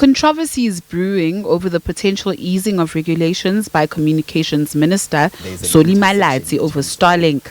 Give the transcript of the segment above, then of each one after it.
Controversy is brewing over the potential easing of regulations by Communications Minister Colleen Makhubele over Starlink.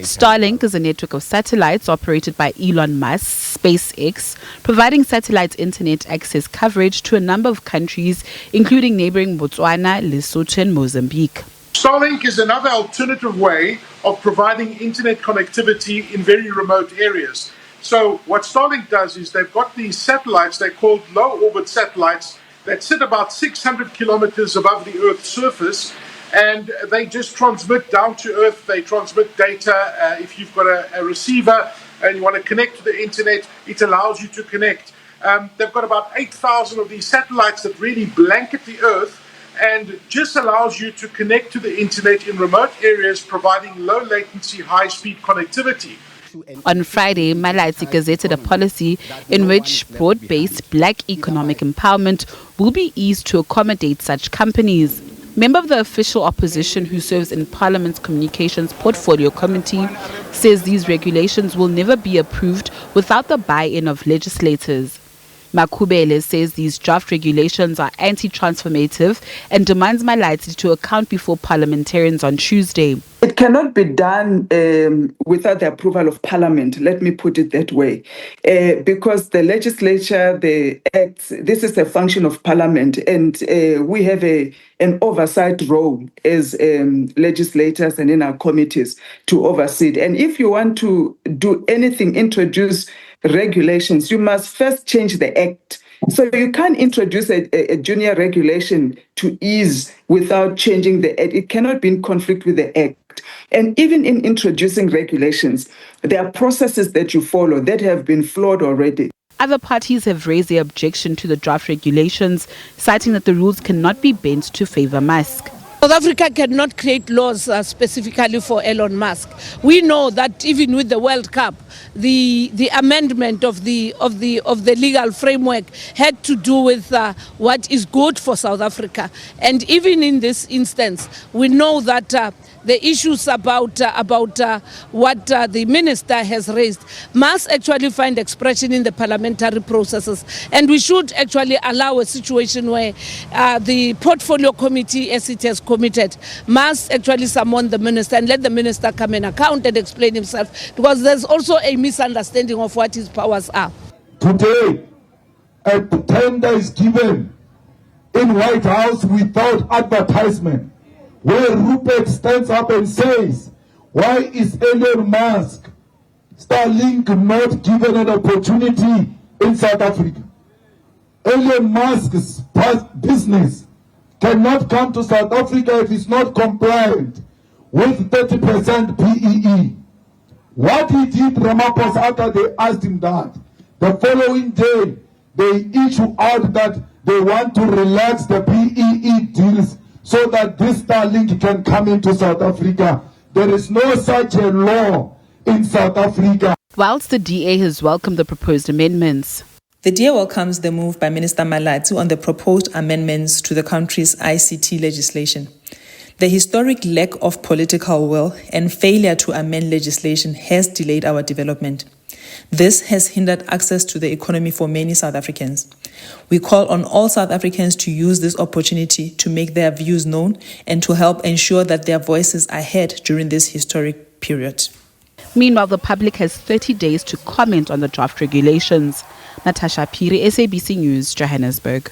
Starlink is a network of satellites operated by Elon Musk, SpaceX, providing satellite internet access coverage to a number of countries, including neighboring Botswana, Lesotho, and Mozambique. Starlink is another alternative way of providing internet connectivity in very remote areas. So what Starlink does is they've got these satellites, they're called low-orbit satellites, that sit about 600 kilometers above the Earth's surface, and they just transmit down to Earth. They transmit data. If you've got a receiver and you want to connect to the internet, it allows you to connect. They've got about 8,000 of these satellites that really blanket the Earth and just allows you to connect to the internet in remote areas, providing low latency, high-speed connectivity. On Friday, Malatsi gazetted a policy in which broad-based black economic empowerment will be eased to accommodate such companies. Member of the official opposition who serves in Parliament's Communications Portfolio Committee says these regulations will never be approved without the buy-in of legislators. Makhubele says these draft regulations are anti-transformative and demands Malatsi to account before parliamentarians on Tuesday. It cannot be done without the approval of Parliament, let me put it that way, because the legislature, the acts, this is a function of Parliament, and we have an oversight role as legislators and in our committees to oversee it. And if you want to do anything, introduce regulations, you must first change the act. So you can't introduce a junior regulation to ease without changing the act. It cannot be in conflict with the act. And even in introducing regulations, there are processes that you follow that have been flawed already. Other parties have raised their objection to the draft regulations, citing that the rules cannot be bent to favor Musk. South Africa cannot create laws specifically for Elon Musk. We know that even with the World Cup, the amendment of the legal framework had to do with what is good for South Africa. And even in this instance, we know that the issues about what the minister has raised must actually find expression in the parliamentary processes. And we should actually allow a situation where the portfolio committee, as it has committed, must actually summon the minister and let the minister come and account and explain himself, because there's also a misunderstanding of what his powers are. Today, a tender is given in White House without advertisement, where Rupert stands up and says, why is Elon Musk, Starlink, not given an opportunity in South Africa? Elon Musk's business cannot come to South Africa if it's not compliant with 30% PEE. What he did, Ramaphosa, after they asked him that, the following day, they issue out that they want to relax the PEE deals so that this Starlink can come into South Africa. There is no such a law in South Africa. Whilst the DA has welcomed the proposed amendments, the DA welcomes the move by Minister Malatsi on the proposed amendments to the country's ICT legislation. The historic lack of political will and failure to amend legislation has delayed our development. This has hindered access to the economy for many South Africans. We call on all South Africans to use this opportunity to make their views known and to help ensure that their voices are heard during this historic period. Meanwhile, the public has 30 days to comment on the draft regulations. Natasha Piri, SABC News, Johannesburg.